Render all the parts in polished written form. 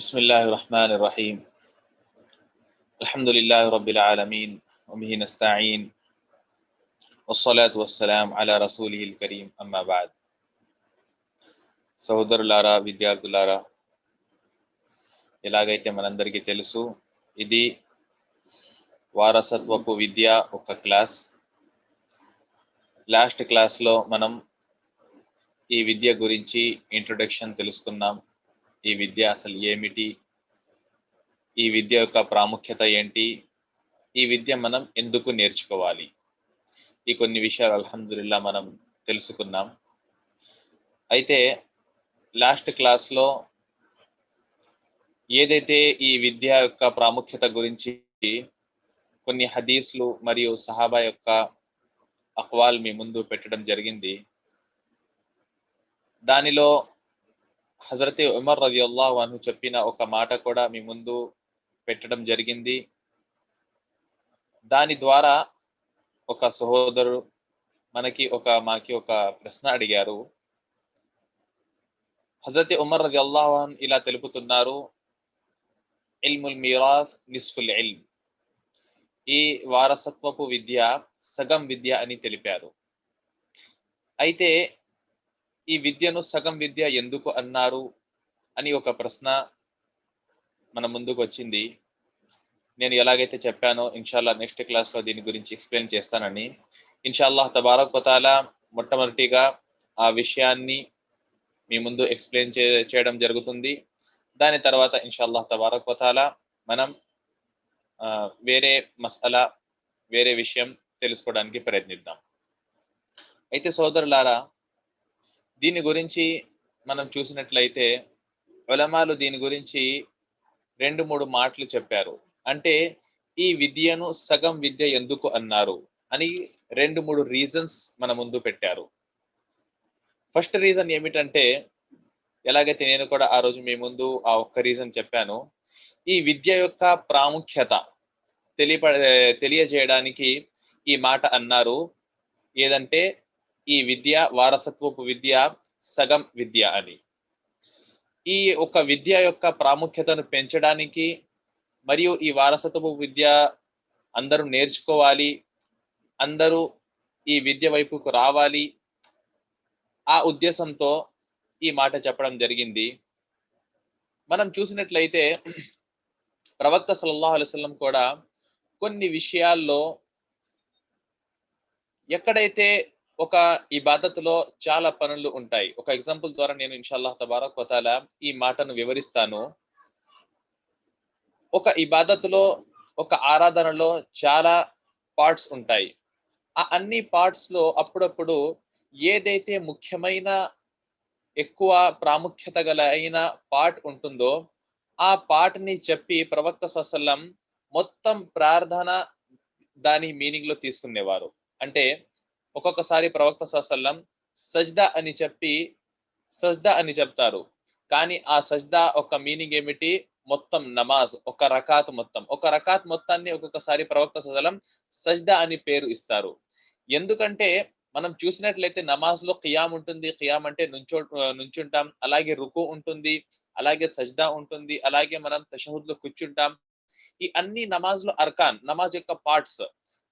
बिस्मिल्लाहिर रहमानिर रहीम अल्हम्दुलिल्लाहि रब्बिल आलमीन व बिही नस्तईन वस्सलातु वस्सलाम अला रसूलिहिल करीम अम्मा बाद। సహోదరులారా, విద్యార్థులారా, ఎలాగైతే మనందరికీ తెలుసు, ఇది వారసత్వపు విద్య ఒక క్లాస్. లాస్ట్ క్లాస్లో మనం ఈ విద్య గురించి ఇంట్రొడక్షన్ తెలుసుకున్నాం. ఈ విద్య అసలు ఏమిటి, ఈ విద్య యొక్క ప్రాముఖ్యత ఏంటి, ఈ విద్య మనం ఎందుకు నేర్చుకోవాలి, ఈ కొన్ని విషయాలు అల్హమ్దులిల్లా మనం తెలుసుకున్నాం. అయితే లాస్ట్ క్లాస్లో ఏదైతే ఈ విద్య యొక్క ప్రాముఖ్యత గురించి కొన్ని హదీస్లు మరియు సహాబా యొక్క అక్వాల్ మీ ముందు పెట్టడం జరిగింది. దానిలో హజరత్ ఉమర్ రలియల్లాహు అన్హు చెప్పిన ఒక మాట కూడా మీ ముందు పెట్టడం జరిగింది. దాని ద్వారా ఒక సహోదరుడు మాకి ఒక ప్రశ్న అడిగారు. హజరత్ ఉమర్ రలియల్లాహు అన్హు ఇలా తెలుపుతున్నారు, ఇల్ముల్ మీరాస్ నిస్ఫుల్ ఇల్మ్, ఈ వారసత్వపు విద్య సగం విద్య అని తెలిపారు. అయితే ఈ విద్యను సగం విద్య ఎందుకు అన్నారు అని ఒక ప్రశ్న మన ముందుకు వచ్చింది. నేను ఎలాగైతే చెప్పానో ఇన్షాల్లా నెక్స్ట్ క్లాస్లో దీని గురించి ఎక్స్ప్లెయిన్ చేస్తానని. ఇన్షాల్లాహ్ తబారక్ వ తఆలా మొట్టమొదటిగా ఆ విషయాన్ని మీ ముందు ఎక్స్ప్లెయిన్ చేయడం జరుగుతుంది. దాని తర్వాత ఇన్షాల్లాహ్ తబారక్ వ తఆలా మనం వేరే మసలా, వేరే విషయం తెలుసుకోవడానికి ప్రయత్నిద్దాం. అయితే సోదరులారా, దీని గురించి మనం చూసినట్లయితే ఉలమాలు దీని గురించి 2-3 మాటలు చెప్పారు. అంటే ఈ విద్యను సగం విద్య ఎందుకు అన్నారు అని 2-3 రీజన్స్ మన ముందు పెట్టారు. ఫస్ట్ రీజన్ ఏమిటంటే, ఎలాగైతే నేను కూడా ఆ రోజు మీ ముందు ఆ ఒక్క రీజన్ చెప్పాను, ఈ విద్య యొక్క ప్రాముఖ్యత తెలియజేయడానికి ఈ మాట అన్నారు. ఏదంటే ఈ విద్య వారసత్వపు విద్య సగం విద్య అని. ఈ ఒక విద్య యొక్క ప్రాముఖ్యతను పెంచడానికి మరియు ఈ వారసత్వపు విద్య అందరూ నేర్చుకోవాలి, అందరూ ఈ విద్య వైపుకు రావాలి, ఆ ఉద్దేశంతో ఈ మాట చెప్పడం జరిగింది. మనం చూసినట్లయితే ప్రవక్త సల్లల్లాహు అలైహి వసల్లం కూడా కొన్ని విషయాల్లో ఎక్కడైతే ఒక ఇబాదతులో చాలా పనులు ఉంటాయి. ఒక ఎగ్జాంపుల్ ద్వారా నేను ఇన్షాల్లాహ్ తబారక్ వ తఆలా ఈ మాటను వివరిస్తాను. ఒక ఇబాదతులో, ఒక ఆరాధనలో చాలా పార్ట్స్ ఉంటాయి. ఆ అన్ని పార్ట్స్ లో అప్పుడప్పుడు ఏదైతే ముఖ్యమైన, ఎక్కువ ప్రాముఖ్యత గల అయిన పార్ట్ ఉంటుందో ఆ పార్ట్ ని చెప్పి ప్రవక్త సల్లల్లాహు అలైహి వసల్లం మొత్తం ప్రార్థన దాని మీనింగ్ లో తీసుకునేవారు. అంటే ఒక్కొక్కసారి ప్రవక్త సల్లల్లాహు అలైహి వసల్లం సజ్దా అని చెప్పి సజ్దా అని చెప్తారు. కానీ ఆ సజ్దా ఒక మీనింగ్ ఏమిటి? మొత్తం నమాజ్, ఒక రకాత్ మొత్తాన్ని ఒక్కొక్కసారి ప్రవక్త సల్లల్లాహు అలైహి వసల్లం సజ్దా అని పేరు ఇస్తారు. ఎందుకంటే మనం చూసినట్లయితే నమాజ్ లో ఖియామ్ ఉంటుంది. ఖియామ్ అంటే నుంచుంటాం. అలాగే రుకు ఉంటుంది, అలాగే సజ్దా ఉంటుంది, అలాగే మనం తషహుద్ లో కూర్చుంటాం. ఈ అన్ని నమాజ్ లో అర్కాన్, నమాజ్ యొక్క పార్ట్స్.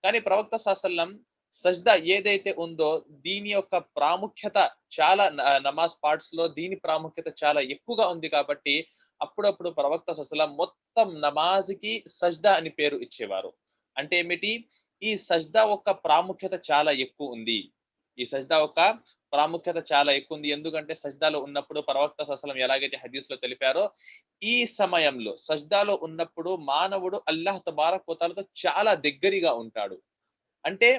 కానీ ప్రవక్త సల్లల్లాహు అలైహి వసల్లం సజ్దా ఏదైతే ఉందో దీని యొక్క ప్రాముఖ్యత చాలా, నమాజ్ పార్ట్స్ లో దీని ప్రాముఖ్యత చాలా ఎక్కువగా ఉంది. కాబట్టి అప్పుడప్పుడు ప్రవక్త సల్లల్లాహు అలైహి వసల్లం మొత్తం నమాజ్ కి సజ్దా అని పేరు ఇచ్చేవారు. అంటే ఏమిటి? ఈ సజ్దా యొక్క ప్రాముఖ్యత చాలా ఎక్కువ ఉంది. ఈ సజ్దా యొక్క ప్రాముఖ్యత చాలా ఎక్కువ ఉంది. ఎందుకంటే సజ్దాలో ఉన్నప్పుడు ప్రవక్త సల్లల్లాహు అలైహి వసల్లం ఎలాగైతే హదీస్ లో తెలిపారో, ఈ సమయంలో సజ్దాలో ఉన్నప్పుడు మానవుడు అల్లాహ్ తబారక్ వ తఆలాతో చాలా దగ్గరగా ఉంటాడు. అంటే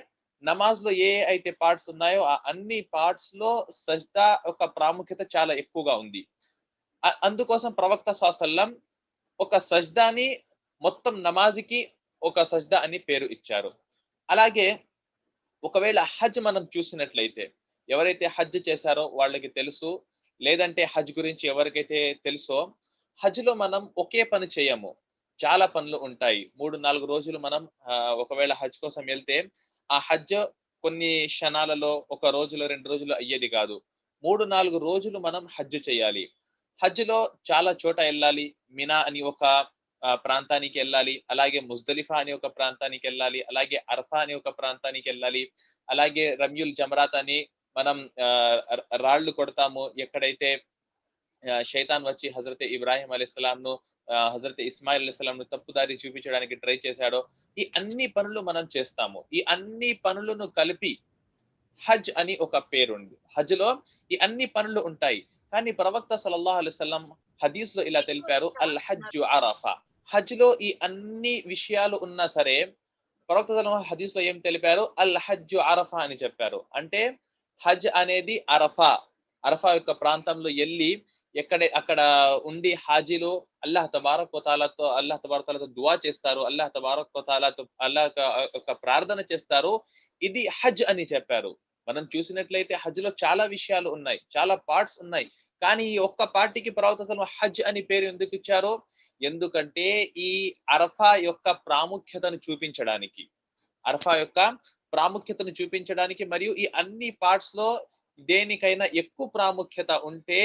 నమాజ్ లో ఏ అయితే పార్ట్స్ ఉన్నాయో ఆ అన్ని పార్ట్స్ లో సజ్దా యొక్క ప్రాముఖ్యత చాలా ఎక్కువగా ఉంది. అందుకోసం ప్రవక్త సల్లల్లాహు అలైహి వసల్లం ఒక సజ్దాని మొత్తం నమాజ్కి ఒక సజ్దా అని పేరు ఇచ్చారు. అలాగే ఒకవేళ హజ్ మనం చూసినట్లయితే, ఎవరైతే హజ్ చేశారో వాళ్ళకి తెలుసు. లేదంటే హజ్ గురించి ఎవరికైతే తెలుసో, హజ్ లో మనం ఒకే పని చేయము, చాలా పనులు ఉంటాయి. 3-4 రోజులు మనం ఒకవేళ హజ్ కోసం వెళ్తే ఆ హజ్ కొన్ని క్షణాలలో, ఒక రోజులో 2 రోజులు అయ్యేది కాదు. 3-4 రోజులు మనం హజ్ చేయాలి. హజ్ లో చాలా చోట వెళ్ళాలి. మినా అని ఒక ప్రాంతానికి వెళ్ళాలి. అలాగే ముజ్దలిఫా అని ఒక ప్రాంతానికి వెళ్ళాలి. అలాగే అరఫా అని ఒక ప్రాంతానికి వెళ్ళాలి. అలాగే రమ్యుల్ జమరాత్ అని మనం రాళ్ళు కొడతాము. ఎక్కడైతే షైతాన్ వచ్చి హజరత్ ఇబ్రాహిం అలైహిస్సలాంను హజరత్ ఇస్మాయిల్ అలైహిస్సలాంను తప్పుదారి చూపించడానికి ట్రై చేశాడో, ఈ అన్ని పనులు మనం చేస్తాము. ఈ అన్ని పనులను కలిపి హజ్ అని ఒక పేరుంది. హజ్ లో ఈ అన్ని పనులు ఉంటాయి. కానీ ప్రవక్త సల్లల్లాహు అలైహి వసల్లం హదీస్ లో ఇలా తెలిపారు, అల్ హజ్జు అరఫా. హజ్ లో ఈ అన్ని విషయాలు ఉన్నా సరే ప్రవక్త సల్లల్లాహు హదీస్ లో ఏం తెలిపారు, అల్ హజ్జు అరఫా అని చెప్పారు. అంటే హజ్ అనేది అరఫా, అరఫా యొక్క ప్రాంతంలో వెళ్ళి అక్కడ ఉండి హాజీలు అల్లాహ్ తబారక్ వ తాలాతో దువా చేస్తారు. అల్లాహ్ తబారక్ వ తాలాతో అల్లాహ్ యొక్క ప్రార్థన చేస్తారు. ఇది హజ్ అని చెప్పారు. మనం చూసినట్లయితే హజ్ లో చాలా విషయాలు ఉన్నాయి, చాలా పార్ట్స్ ఉన్నాయి. కానీ ఈ ఒక్క పార్టీకి ప్రవక్త సల్లల్లాహు హజ్ అని పేరు ఎందుకు ఇచ్చారు? ఎందుకంటే ఈ అరఫా యొక్క ప్రాముఖ్యతను చూపించడానికి, అరఫా యొక్క ప్రాముఖ్యతను చూపించడానికి, మరియు ఈ అన్ని పార్ట్స్ లో దేనికైనా ఎక్కువ ప్రాముఖ్యత ఉంటే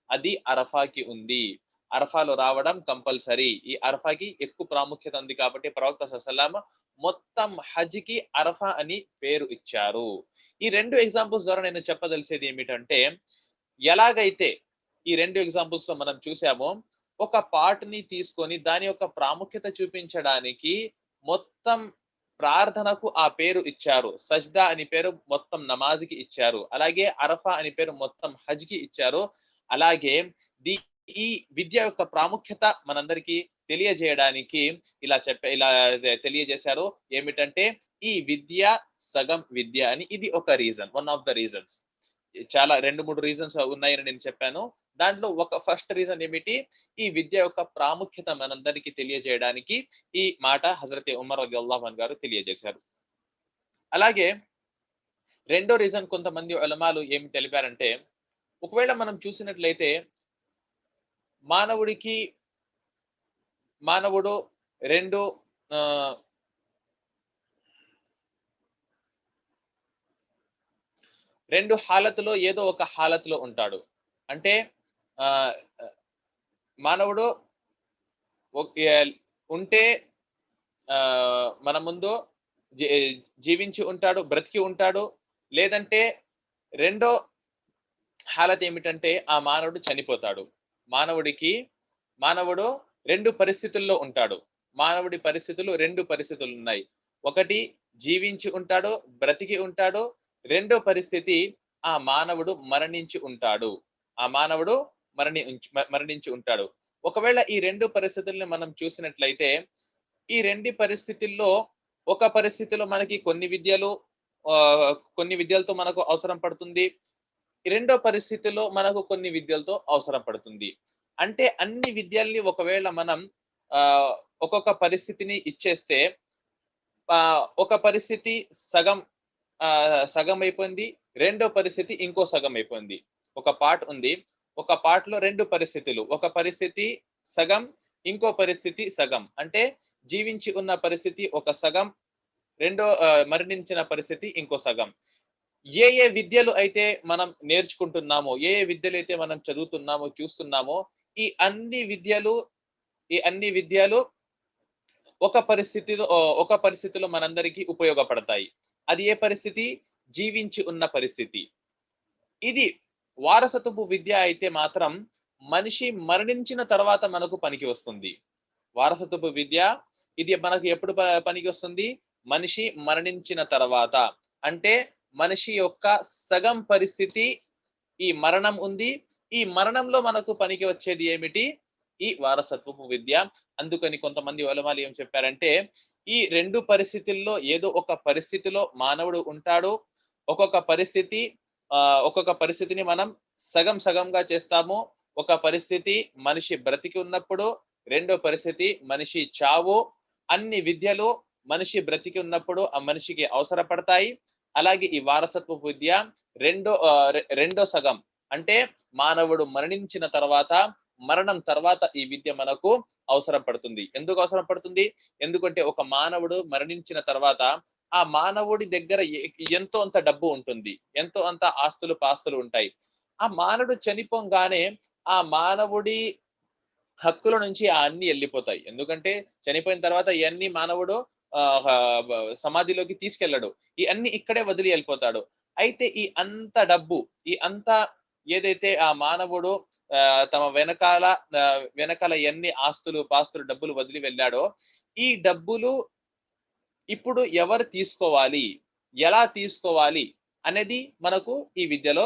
అది అరఫాకి ఉంది. అరఫాలో రావడం కంపల్సరీ. ఈ అరఫాకి ఎక్కువ ప్రాముఖ్యత ఉంది కాబట్టి ప్రవక్త సల్లల్లాహు మొత్తం హజ్ కి అరఫా అని పేరు ఇచ్చారు. ఈ 2 ఎగ్జాంపుల్స్ ద్వారా నేను చెప్పదలిసేది ఏమిటంటే, ఎలాగైతే ఈ 2 ఎగ్జాంపుల్స్ లో మనం చూసామో, ఒక పార్ట్ ని తీసుకొని దాని యొక్క ప్రాముఖ్యత చూపించడానికి మొత్తం ప్రార్థనకు ఆ పేరు ఇచ్చారు. సజ్దా అని పేరు మొత్తం నమాజ్‌కి ఇచ్చారు. అలాగే అరఫా అని పేరు మొత్తం హజ్‌కి ఇచ్చారు. అలాగే ది ఈ విద్య యొక్క ప్రాముఖ్యత మనందరికీ తెలియజేయడానికి ఇలా తెలియజేశారు. ఏమిటంటే ఈ విద్య సగం విద్య అని. ఇది ఒక reason, one of the reasons. చాలా 2, 3 రీజన్స్ ఉన్నాయని నేను చెప్పాను. దాంట్లో ఒక ఫస్ట్ రీజన్ ఏమిటి? ఈ విద్య యొక్క ప్రాముఖ్యత మనందరికీ తెలియజేయడానికి ఈ మాట హజరత్ ఉమర్ రలియల్లాహు అన్హు గారు తెలియజేశారు. అలాగే రెండో రీజన్ కొంతమంది ఉలమాలు ఏమి తెలిపారంటే, ఒకవేళ మనం చూసినట్లయితే మానవుడు 2 ఆహ్, 2 హాలతులో ఏదో ఒక హాలతులో ఉంటాడు. అంటే ఆహ్, మానవుడు ఉంటే మన ముందు జీవించి ఉంటాడు, బ్రతికి ఉంటాడు. లేదంటే రెండో హాలత్ ఏమిటంటే ఆ మానవుడు చనిపోతాడు. మానవుడు 2 పరిస్థితుల్లో ఉంటాడు. మానవుడి పరిస్థితులు 2 పరిస్థితులున్నాయి. ఒకటి జీవించి ఉంటాడు, బ్రతికి ఉంటాడు. రెండో పరిస్థితి ఆ మానవుడు మరణించి ఉంటాడు. ఆ మానవుడు మరణించి ఉంటాడు. ఒకవేళ ఈ 2 పరిస్థితుల్ని మనం చూసినట్లయితే, ఈ 2 పరిస్థితుల్లో ఒక పరిస్థితిలో మనకి కొన్ని విద్యలతో మనకు అవసరం పడుతుంది. రెండో పరిస్థితిలో మనకు కొన్ని విద్యలతో అవసరం పడుతుంది. అంటే అన్ని విద్యల్ని ఒకవేళ మనం ఆహ్, ఒక్కొక్క పరిస్థితిని ఇచ్చేస్తే ఒక పరిస్థితి సగం సగం అయిపోయింది. రెండో పరిస్థితి ఇంకో సగం అయిపోయింది. ఒక పార్ట్ ఉంది. ఒక పార్ట్‌లో 2 పరిస్థితులు. ఒక పరిస్థితి సగం, ఇంకో పరిస్థితి సగం. అంటే జీవించి ఉన్న పరిస్థితి ఒక సగం, మరణించిన పరిస్థితి ఇంకో సగం. ఏ విద్యలు అయితే మనం నేర్చుకుంటున్నామో, ఏ విద్యలైతే మనం చదువుతున్నామో, చూస్తున్నామో, ఈ అన్ని విద్యలు ఈ అన్ని విద్యలు ఒక పరిస్థితిలో మనందరికీ ఉపయోగపడతాయి. అది ఏ పరిస్థితి? జీవించి ఉన్న పరిస్థితి. ఇది వారసత్వపు విద్య అయితే మాత్రం మనిషి మరణించిన తర్వాత మనకు పనికి వస్తుంది. వారసత్వపు విద్య ఇది మనకు ఎప్పుడు పనికి వస్తుంది? మనిషి మరణించిన తర్వాత. అంటే మనిషి యొక్క సగం పరిస్థితి ఈ మరణం ఉంది. ఈ మరణంలో మనకు పనికి వచ్చేది ఏమిటి? ఈ వారసత్వపు విద్య. అందుకని కొంతమంది ఉలమాలు ఏం చెప్పారంటే, ఈ 2 పరిస్థితుల్లో ఏదో ఒక పరిస్థితిలో మానవుడు ఉంటాడు. ఒక్కొక్క పరిస్థితిని మనం సగం సగంగా చేస్తాము. ఒక పరిస్థితి మనిషి బ్రతికి ఉన్నప్పుడు, రెండో పరిస్థితి మనిషి చావు. అన్ని విద్యలు మనిషి బ్రతికి ఉన్నప్పుడు ఆ మనిషికి అవసరపడతాయి. అలాగే ఈ వారసత్వపు విద్య రెండో సగం అంటే మానవుడు మరణించిన తర్వాత, మరణం తర్వాత ఈ విద్య మనకు అవసరం పడుతుంది. ఎందుకు అవసరం పడుతుంది? ఎందుకంటే ఒక మానవుడు మరణించిన తర్వాత ఆ మానవుడి దగ్గర ఎంతో అంత డబ్బు ఉంటుంది. ఎంతో అంత ఆస్తులు, పాస్తులు ఉంటాయి. ఆ మానవుడు చనిపోగానే ఆ మానవుడి హక్కుల నుంచి అన్ని వెళ్ళిపోతాయి. ఎందుకంటే చనిపోయిన తర్వాత ఇయన్నీ మానవుడు సమాధిలోకి తీసుకెళ్ళడు. ఇయన్నీ ఇక్కడే వదిలి వెళ్ళిపోతాడు. అయితే ఈ అంత డబ్బు, ఈ అంత ఏదైతే ఆ మానవుడు తమ వెనకాల ఎన్ని ఆస్తులు, పాస్తులు, డబ్బులు వదిలి వెళ్ళాడో, ఈ డబ్బులు ఇప్పుడు ఎవరు తీసుకోవాలి? ఎలా తీసుకోవాలి? అనేది మనకు ఈ విద్యలో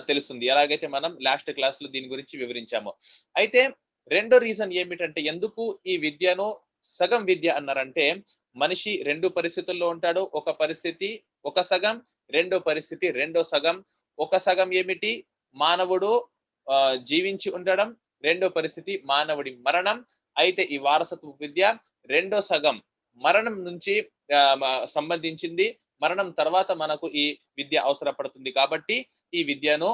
తెలుస్తుంది. ఎలాగైతే మనం లాస్ట్ క్లాస్‌లో దీని గురించి వివరించామో. అయితే రెండో రీజన్ ఏమిటంటే ఎందుకు ఈ విద్యను సగం విద్య అన్నారంటే, మనిషి 2 పరిస్థితుల్లో ఉంటాడు. ఒక పరిస్థితి ఒక సగం, రెండో పరిస్థితి రెండో సగం. ఒక సగం ఏమిటి? మానవుడు జీవించి ఉండడం. రెండో పరిస్థితి మానవుడి మరణం. అయితే ఈ వారసత్వ విద్య రెండో సగం మరణం నుంచి సంబంధించింది. మరణం తర్వాత మనకు ఈ విద్య అవసరపడుతుంది కాబట్టి ఈ విద్యను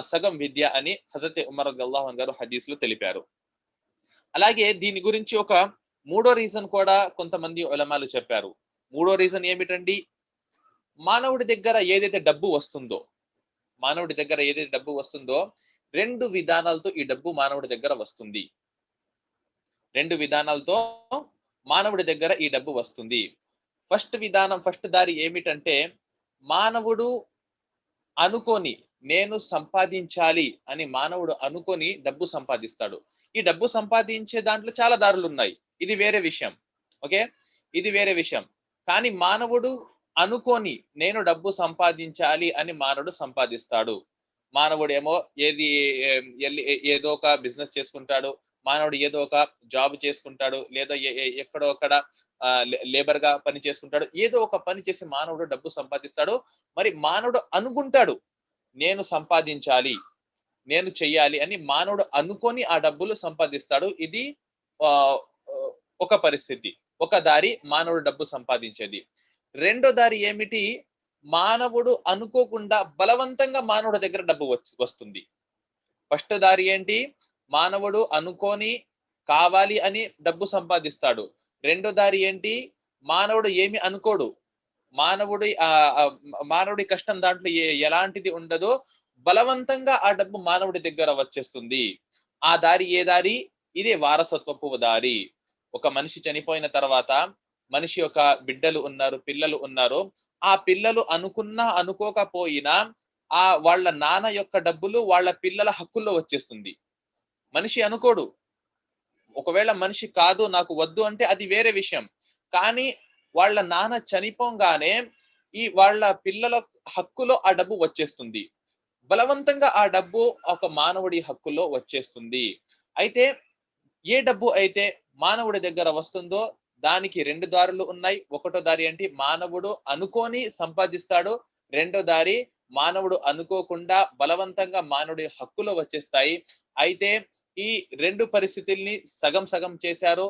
సగం విద్య అని హజరత్ ఉమర్ రలియల్లాహు అన్హు గారు హదీస్‌లో తెలిపారు. అలాగే దీని గురించి ఒక మూడో రీజన్ కూడా కొంతమంది ఉలమాలు చెప్పారు. మూడో రీజన్ ఏమిటండి? మానవుడి దగ్గర ఏదైతే డబ్బు వస్తుందో, మానవుడి దగ్గర ఏదైతే డబ్బు వస్తుందో 2 విధానాలతో ఈ డబ్బు మానవుడి దగ్గర వస్తుంది. 2 విధానాలతో మానవుడి దగ్గర ఈ డబ్బు వస్తుంది. ఫస్ట్ దారి ఏమిటంటే మానవుడు అనుకోని నేను సంపాదించాలి అని మానవుడు అనుకోని డబ్బు సంపాదిస్తాడు. ఈ డబ్బు సంపాదించే దాంట్లో చాలా దారులున్నాయి. ఇది వేరే విషయం. ఓకే. ఇది వేరే విషయం. కానీ మానవుడు అనుకోని నేను డబ్బు సంపాదించాలి అని మానవుడు సంపాదిస్తాడు. మానవుడేమో ఏది ఎళ్లి ఏదో ఒక బిజినెస్ చేసుకుంటాడు. మానవుడు ఏదో ఒక జాబ్ చేసుకుంటాడు. లేదా ఎక్కడో అక్కడ లేబర్ గా పని చేసుకుంటాడు. ఏదో ఒక పని చేసి మానవుడు డబ్బు సంపాదిస్తాడు. మరి మానవుడు అనుకుంటాడు. నేను సంపాదించాలి, నేను చెయ్యాలి అని మానవుడు అనుకోని ఆ డబ్బులు సంపాదిస్తాడు. ఇది ఆహ్, ఆహ్, ఒక పరిస్థితి. ఒక దారి మానవుడు డబ్బు సంపాదించేది. రెండో దారి ఏమిటి? మానవుడు అనుకోకుండా బలవంతంగా మానవుడి దగ్గర డబ్బు వస్తుంది. ఫస్ట్ దారి ఏంటి? మానవుడు అనుకోని కావాలి అని డబ్బు సంపాదిస్తాడు. రెండో దారి ఏంటి? మానవుడు ఏమి అనుకోడు. మానవుడి మానవుడి కష్టం దాంట్లో ఎలాంటిది ఉండదో బలవంతంగా ఆ డబ్బు మానవుడి దగ్గర వచ్చేస్తుంది. ఆ దారి ఏ దారి? ఇదే వారసత్వపు దారి. ఒక మనిషి చనిపోయిన తర్వాత మనిషి యొక్క బిడ్డలు ఉన్నారు, పిల్లలు ఉన్నారు. ఆ పిల్లలు అనుకున్నా అనుకోకపోయినా వాళ్ళ నాన్న యొక్క డబ్బులు వాళ్ళ పిల్లల హక్కుల్లో వచ్చేస్తుంది. మనిషి అనుకోడు. ఒకవేళ మనిషి కాదు నాకు వద్దు అంటే అది వేరే విషయం. కానీ వాళ్ళ నాన్న చనిపోంగానే వాళ్ళ పిల్లల హక్కులో ఆ డబ్బు వచ్చేస్తుంది. బలవంతంగా ఆ డబ్బు ఒక మానవుడి హక్కులో వచ్చేస్తుంది. అయితే ఏ డబ్బు అయితే మానవుడి దగ్గర వస్తుందో దానికి 2 దారులు ఉన్నాయి. ఒకటో దారి ఏంటి? మానవుడు అనుకోని సంపాదిస్తాడు. రెండో దారి మానవుడు అనుకోకుండా బలవంతంగా మానవుడి హక్కులో వచ్చేస్తాయి. అయితే ఈ 2 పరిస్థితుల్ని సగం సగం చేశారు.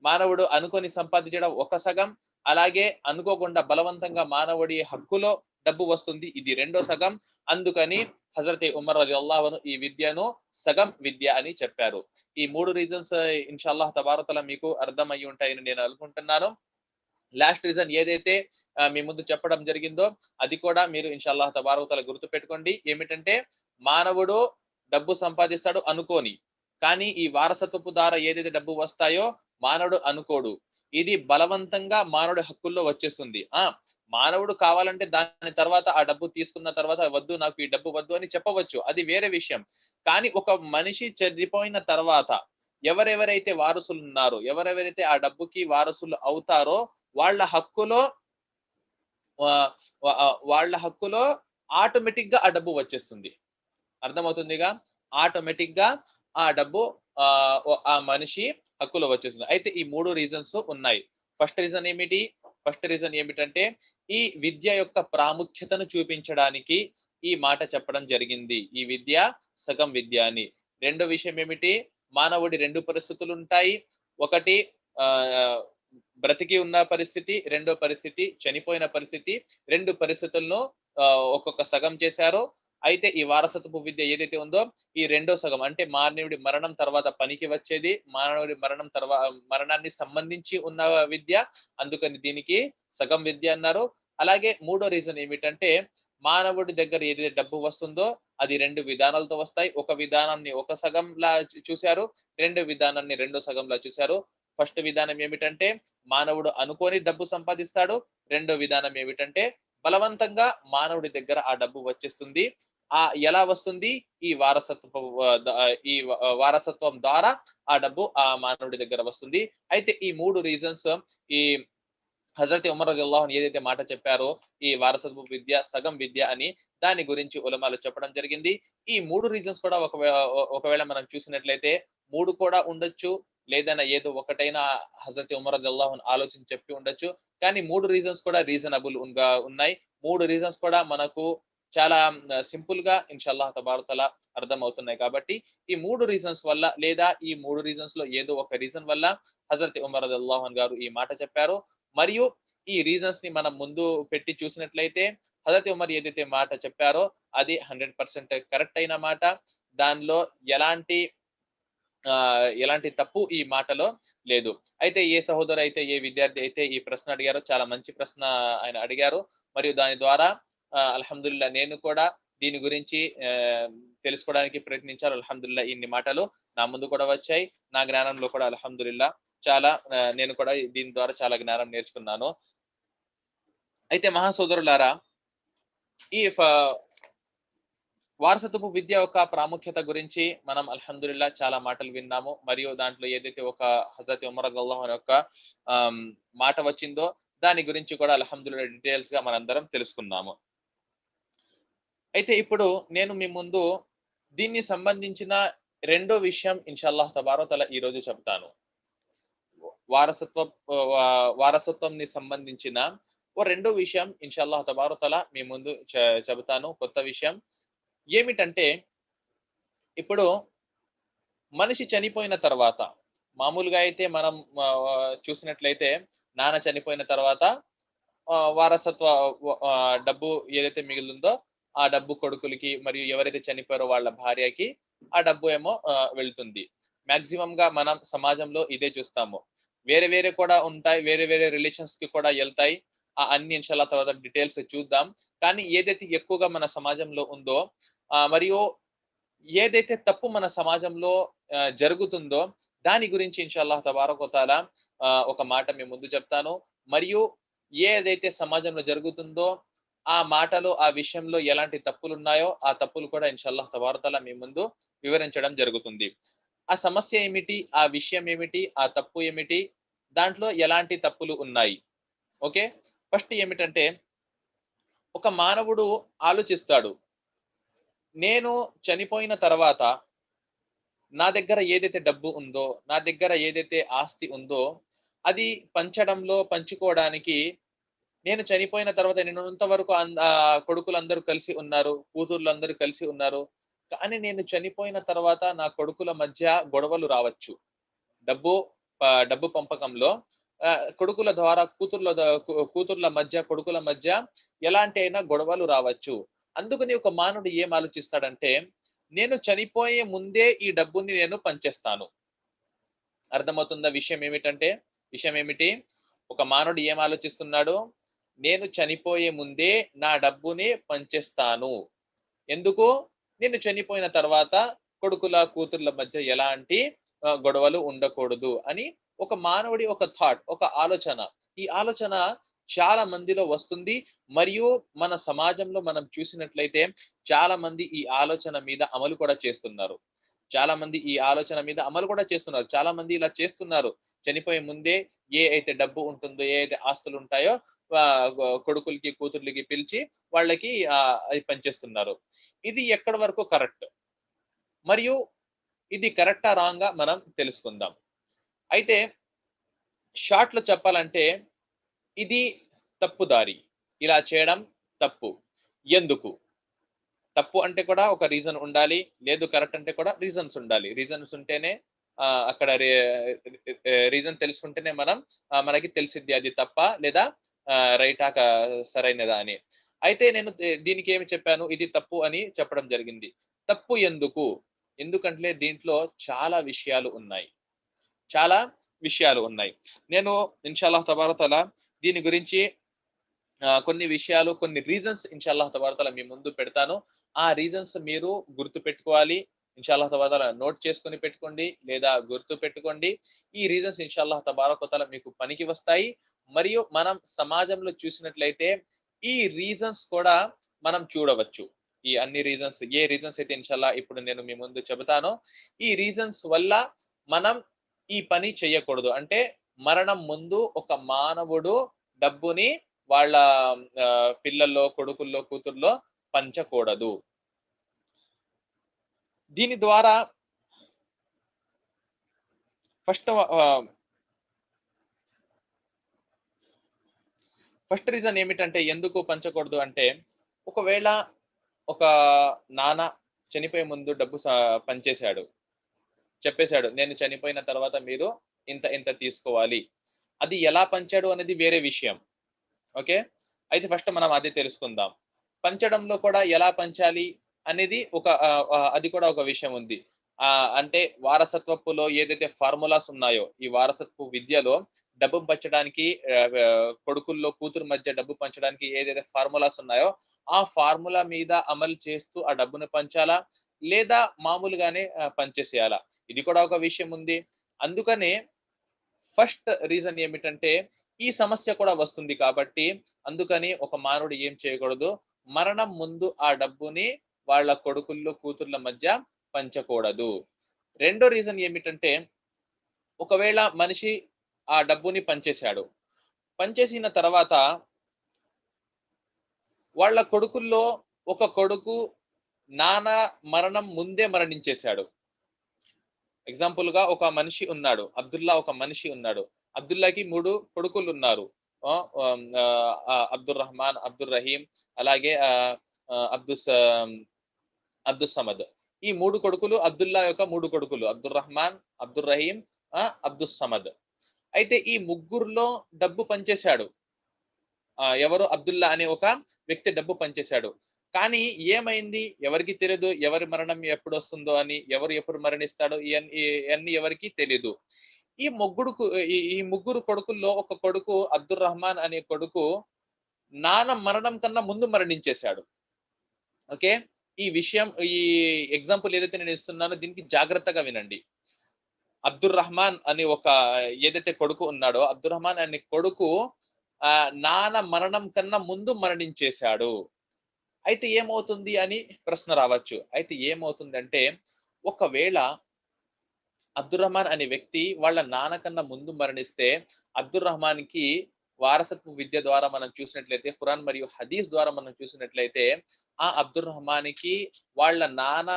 మానవుడు అనుకోని సంపాదించడం ఒక సగం. అలాగే అనుకోకుండా బలవంతంగా మానవుడి హక్కులో డబ్బు వస్తుంది. ఇది రెండో సగం. అందుకని హజరత్ ఉమర్ రలియల్లాహు అన్హు ఈ విద్యను సగం విద్య అని చెప్పారు. ఈ 3 రీజన్స్ ఇన్‌షాల్లాహ్ తబారక తఆలా మీకు అర్థమయ్యి ఉంటాయని నేను అనుకుంటున్నాను. లాస్ట్ రీజన్ ఏదైతే మీ ముందు చెప్పడం జరిగిందో అది కూడా మీరు ఇన్‌షాల్లాహ్ తబారక తఆలా గుర్తుపెట్టుకోండి. ఏమిటంటే మానవుడు డబ్బు సంపాదిస్తాడు అనుకోని. కానీ ఈ వారసత్వపు ద్వారా ఏదైతే డబ్బు వస్తాయో మానవుడు అనుకోడు. ఇది బలవంతంగా మానవుడి హక్కుల్లో వచ్చేస్తుంది. మానవుడు కావాలంటే దాని తర్వాత ఆ డబ్బు తీసుకున్న తర్వాత వద్దు నాకు ఈ డబ్బు వద్దు అని చెప్పవచ్చు. అది వేరే విషయం. కానీ ఒక మనిషి చనిపోయిన తర్వాత ఎవరెవరైతే వారసులున్నారో, ఎవరెవరైతే ఆ డబ్బుకి వారసులు అవుతారో వాళ్ళ హక్కులో వాళ్ళ హక్కులో ఆటోమేటిక్‌గా ఆ డబ్బు వచ్చేస్తుంది. అర్థమవుతుందిగా? ఆటోమేటిక్‌గా ఆ డబ్బు ఆ మనిషి హక్కులో వచ్చేస్తుంది. అయితే ఈ 3 రీజన్స్ ఉన్నాయి. ఫస్ట్ రీజన్ ఏమిటి? ఫస్ట్ రీజన్ ఏమిటంటే ఈ విద్య యొక్క ప్రాముఖ్యతను చూపించడానికి ఈ మాట చెప్పడం జరిగింది. ఈ విద్య సగం విద్య అని. రెండో విషయం ఏమిటి? మానవుడి 2 పరిస్థితులుంటాయి. ఒకటి ఆహ్, బ్రతికి ఉన్న పరిస్థితి, రెండో పరిస్థితి చనిపోయిన పరిస్థితి. 2 పరిస్థితులను ఒక్కొక్క సగం చేశారు. అయితే ఈ వారసత్వపు విద్య ఏదైతే ఉందో ఈ రెండో సగం అంటే మానవుడి మరణం తర్వాత పనికి వచ్చేది. మానవుడి మరణాన్ని సంబంధించి ఉన్న విద్య. అందుకని దీనికి సగం విద్య అన్నారు. అలాగే మూడో రీజన్ ఏమిటంటే మానవుడి దగ్గర ఏదైతే డబ్బు వస్తుందో అది 2 విధానాలతో వస్తాయి. ఒక విధానాన్ని ఒక సగంలా చూశారు. 2 విధానాన్ని రెండో సగంలా చూశారు. ఫస్ట్ విధానం ఏమిటంటే మానవుడు అనుకోని డబ్బు సంపాదిస్తాడు. రెండో విధానం ఏమిటంటే బలవంతంగా మానవుడి దగ్గర ఆ డబ్బు వచ్చేస్తుంది. ఎలా వస్తుంది? ఈ వారసత్వపు ఈ వారసత్వం ద్వారా ఆ డబ్బు ఆ మానవుడి దగ్గర వస్తుంది. అయితే ఈ 3 రీజన్స్ ఈ హజరత్ ఉమర్ రలియల్లాహు అన్హు ఏదైతే మాట చెప్పారో ఈ వారసత్వపు విద్య సగం విద్య అని దాని గురించి ఉలమాలు చెప్పడం జరిగింది. ఈ 3 రీజన్స్ కూడా ఒకవేళ మనం చూసినట్లయితే 3 కూడా ఉండొచ్చు. లేదన్నా ఏదో ఒకటైనా హజరత్ ఉమర్ రలియల్లాహు అన్హు ఆలోచించి చెప్పి ఉండొచ్చు. కానీ 3 రీజన్స్ కూడా రీజనబుల్ ఉన్నాయి. 3 రీజన్స్ కూడా మనకు చాలా సింపుల్ గా ఇన్షాల్లాహ్ తబారక్ తఆలా అర్థమవుతున్నాయి. కాబట్టి ఈ 3 రీజన్స్ వల్ల లేదా ఈ 3 రీజన్స్ లో ఏదో ఒక రీజన్ వల్ల హజరత్ ఉమర్ రలియల్లాహు అన్హు గారు ఈ మాట చెప్పారు. మరియు ఈ రీజన్స్ ని మనం ముందు పెట్టి చూసినట్లయితే హజరత్ ఉమర్ ఏదైతే మాట చెప్పారో అది 100% కరెక్ట్ అయిన మాట. దానిలో ఎలాంటి ఎలాంటి తప్పు ఈ మాటలో లేదు. అయితే ఏ సహోదరు అయితే ఏ విద్యార్థి అయితే ఈ ప్రశ్న అడిగారో చాలా మంచి ప్రశ్న ఆయన అడిగారు. మరియు దాని ద్వారా అల్హమ్దులిల్లాహ్ నేను కూడా దీని గురించి తెలుసుకోవడానికి ప్రయత్నించాను. అల్హమ్దులిల్లాహ్ ఇన్ని మాటలు నా ముందు కూడా వచ్చాయి. నా జ్ఞానంలో కూడా అల్హమ్దులిల్లాహ్ చాలా నేను కూడా దీని ద్వారా చాలా జ్ఞానం నేర్చుకున్నాను. అయితే మహాసోదరులారా ఈ వారసత్వపు విద్య యొక్క ప్రాముఖ్యత గురించి మనం అల్హమ్దులిల్లాహ్ చాలా మాటలు విన్నాము. మరియు దాంట్లో ఏదైతే ఒక హజరత్ ఉమర్ రలియల్లాహు అన్హు యొక్క మాట వచ్చిందో దాని గురించి కూడా అల్హమ్దులిల్లాహ్ డీటెయిల్స్ గా మనందరం తెలుసుకున్నాము. అయితే ఇప్పుడు నేను మీ ముందు దీన్ని సంబంధించిన రెండో విషయం ఇన్షాల్లాహ్ తబారక్ తఆలా ఈ రోజు చెప్తాను. వారసత్వంని సంబంధించిన రెండో విషయం ఇన్షాల్లాహ్ తబారక్ తఆలా మీ ముందు చెబుతాను. కొత్త విషయం ఏమిటంటే ఇప్పుడు మనిషి చనిపోయిన తర్వాత మామూలుగా అయితే మనం చూసినట్లయితే నాన్న చనిపోయిన తర్వాత వారసత్వ డబ్బు ఏదైతే మిగిలిందో ఆ డబ్బు కొడుకులకి మరియు ఎవరైతే చనిపోయారో వాళ్ళ భార్యకి ఆ డబ్బు ఏమో వెళ్తుంది. మాక్సిమం గా మనం సమాజంలో ఇదే చూస్తాము. వేరే వేరే కూడా ఉంటాయి. వేరే వేరే రిలేషన్స్ కి కూడా వెళ్తాయి. అన్ని ఇన్షాల్లాహ్ తర్వాత డీటెయిల్స్ చూద్దాం. కానీ ఏదైతే ఎక్కువగా మన సమాజంలో ఉందో మరియు ఏదైతే తప్పు మన సమాజంలో జరుగుతుందో దాని గురించి ఇన్షాల్లాహ్ తబారక్ వ తఆలా ఒక మాట మీ ముందు చెప్తాను. మరియు ఏదైతే సమాజంలో జరుగుతుందో ఆ మాటలో ఆ విషయంలో ఎలాంటి తప్పులున్నాయో ఆ తప్పులు కూడా ఇన్షాల్లాహ్ తబారక్ తఆలా మీ ముందు వివరించడం జరుగుతుంది. ఆ సమస్య ఏమిటి? ఆ విషయం ఏమిటి? ఆ తప్పు ఏమిటి? దాంట్లో ఎలాంటి తప్పులు ఉన్నాయి? ఓకే. ఫస్ట్ ఏమిటంటే ఒక మానవుడు ఆలోచిస్తాడు. నేను చనిపోయిన తర్వాత నా దగ్గర ఏదైతే డబ్బు ఉందో, నా దగ్గర ఏదైతే ఆస్తి ఉందో అది పంచుకోవడానికి నేను చనిపోయిన తర్వాత నేనున్నంత వరకు కొడుకులందరూ కలిసి ఉన్నారు. కూతుర్లందరూ కలిసి ఉన్నారు. కానీ నేను చనిపోయిన తర్వాత నా కొడుకుల మధ్య గొడవలు రావచ్చు. డబ్బు డబ్బు పంపకంలో కొడుకుల ద్వారా కూతుర్ల మధ్య కొడుకుల మధ్య ఎలాంటి అయినా గొడవలు రావచ్చు. అందుకని ఒక మానవుడు ఏం ఆలోచిస్తాడంటే నేను చనిపోయే ముందే ఈ డబ్బుని నేను పంచేస్తాను. అర్థమవుతుందా విషయం ఏమిటి? ఒక మానవుడు ఏం ఆలోచిస్తున్నాడు? నేను చనిపోయే ముందే నా డబ్బుని పంచేస్తాను. ఎందుకు? నేను చనిపోయిన తర్వాత కూతుర్ల మధ్య ఎలాంటి గొడవలు ఉండకూడదు అని ఒక మానవుడి ఒక థాట్, ఒక ఆలోచన. ఈ ఆలోచన చాలా మందిలో వస్తుంది. మరియు మన సమాజంలో మనం చూసినట్లయితే చాలా మంది ఈ ఆలోచన మీద అమలు కూడా చేస్తున్నారు. చాలా మంది ఇలా చేస్తున్నారు. చనిపోయే ముందే అయితే డబ్బు ఉంటుందో, ఏ అయితే ఆస్తులు ఉంటాయో కొడుకులకి, కూతుర్లకి పిలిచి వాళ్ళకి అవి పంచేస్తున్నారు. ఇది ఎక్కడి వరకు కరెక్ట్? మరియు ఇది కరెక్టా? రాంగా? మనం తెలుసుకుందాం. అయితే షార్ట్‌లో చెప్పాలంటే ఇది తప్పుదారి. ఇలా చేయడం తప్పు. ఎందుకు? తప్పు అంటే కూడా ఒక రీజన్ ఉండాలి. లేదు కరెక్ట్ అంటే కూడా రీజన్స్ ఉండాలి. రీజన్స్ ఉంటేనే అక్కడ రీజన్ తెలుసుకుంటేనే మనకి తెలిసిద్ది అది తప్పా లేదా రైటా సరైనదా అని. అయితే నేను దీనికి ఏమి చెప్పాను? ఇది తప్పు అని చెప్పడం జరిగింది. తప్పు ఎందుకు? ఎందుకంటే దీంట్లో చాలా విషయాలు ఉన్నాయి. చాలా విషయాలు ఉన్నాయి. నేను ఇన్షాల్లాహ్ తబారక్ తఆలా దీని గురించి కొన్ని విషయాలు, కొన్ని రీజన్స్ ఇన్షాల్లాహ్ తబారక్ తఆలా మీ ముందు పెడతాను. ఆ రీజన్స్ మీరు గుర్తు పెట్టుకోవాలి. ఇన్షాల్లాహ్ తబారక నోట్ చేసుకొని పెట్టుకోండి లేదా గుర్తు పెట్టుకోండి. ఈ రీజన్స్ ఇన్షాల్లాహ్ తబారక తఆలా మీకు పనికి వస్తాయి. మరియు మనం సమాజంలో చూసినట్లయితే ఈ రీజన్స్ కూడా మనం చూడవచ్చు. ఈ అన్ని రీజన్స్ ఏ రీజన్స్ అయితే ఇన్షాల్లాహ్ ఇప్పుడు నేను మీ ముందు చెబుతానో ఈ రీజన్స్ వల్ల మనం ఈ పని చేయకూడదు. అంటే మరణం ముందు ఒక మానవుడు డబ్బుని వాళ్ళ పిల్లల్లో, కొడుకుల్లో, కూతుర్లో పంచకూడదు. దీని ద్వారా ఫస్ట్ ఫస్ట్ రీజన్ ఏమిటంటే ఎందుకు పంచకూడదు అంటే, ఒకవేళ ఒక నాన్న చనిపోయే ముందు డబ్బు పంచేశాడు. చెప్పేసాడు. నేను చనిపోయిన తర్వాత మీరు ఇంత ఇంత తీసుకోవాలి. అది ఎలా పంచాడు అనేది వేరే విషయం. ఓకే. అయితే ఫస్ట్ మనం అది తెలుసుకుందాం. పంచడంలో కూడా ఎలా పంచాలి అనేది అది కూడా ఒక విషయం ఉంది. అంటే వారసత్వపులో ఏదైతే ఫార్ములాస్ ఉన్నాయో, ఈ వారసత్వ విద్యలో డబ్బు పంచడానికి కొడుకుల్లో కూతురు మధ్య డబ్బు పంచడానికి ఏదైతే ఫార్ములాస్ ఉన్నాయో, ఆ ఫార్ములా మీద అమలు చేస్తూ ఆ డబ్బును పంచాలా? లేదా మామూలుగానే పంచేసేయాలా? ఇది కూడా ఒక విషయం ఉంది. అందుకనే ఫస్ట్ రీజన్ ఏమిటంటే ఈ సమస్య కూడా వస్తుంది కాబట్టి అందుకని ఒక మానవుడు ఏం చేయకూడదు మరణం ముందు ఆ డబ్బుని వాళ్ళ కొడుకుల్లో కూతుర్ల మధ్య పంచకూడదు. రెండో రీజన్ ఏమిటంటే ఒకవేళ మనిషి ఆ డబ్బుని పంచేశాడు. పంచేసిన తర్వాత వాళ్ళ కొడుకుల్లో ఒక కొడుకు నాన్న మరణం ముందే మరణించేశాడు. ఎగ్జాంపుల్‌గా ఒక మనిషి ఉన్నాడు. అబ్దుల్లా ఒక మనిషి ఉన్నాడు. అబ్దుల్లాకి 3 కొడుకులున్నారు. అబ్దుర్ రహమాన్, అబ్దుర్ రహీం అలాగే అబ్దుస్ సమద్. ఈ 3 కొడుకులు అబ్దుల్లా యొక్క 3 కొడుకులు. అబ్దుర్ రహమాన్, అబ్దుర్ రహీం, అబ్దుస్ సమద్. అయితే ఈ ముగ్గురిలో డబ్బు పంచేశాడు. ఎవరు అబ్దుల్లా అనే ఒక వ్యక్తి డబ్బు పంచేశాడు. కానీ ఏమైంది? ఎవరికీ తెలీదు. ఎవరి మరణం ఎప్పుడొస్తుందో అని, ఎవరు ఎప్పుడు మరణిస్తాడో ఇయన్నీ ఎవరికీ తెలీదు. ఈ ముగ్గుడుకు ఈ ఈ ముగ్గురు కొడుకుల్లో ఒక కొడుకు అబ్దుర్ రహమాన్ అనే కొడుకు నాన్న మరణం కన్నా ముందు మరణించేశాడు. ఓకే. ఈ ఎగ్జాంపుల్ ఏదైతే నేను ఇస్తున్నానో దీనికి జాగ్రత్తగా వినండి. అబ్దుర్ రహమాన్ అనే ఏదైతే కొడుకు ఉన్నాడో అబ్దుర్ రహమాన్ అనే కొడుకు నాన్న మరణం కన్నా ముందు మరణించేశాడు. అయితే ఏమవుతుంది అని ప్రశ్న రావచ్చు. అయితే ఏమవుతుందంటే ఒకవేళ అబ్దుర్ రహమాన్ అనే వ్యక్తి వాళ్ళ నాన్న కన్నా ముందు మరణిస్తే అబ్దుర్ రహమాన్‌కి వారసత్వ విద్య ద్వారా మనం చూసినట్లయితే ఖురాన్ మరియు హదీస్ ద్వారా మనం చూసినట్లయితే ఆ అబ్దుర్ రహమాన్‌కి వాళ్ళ నాన్న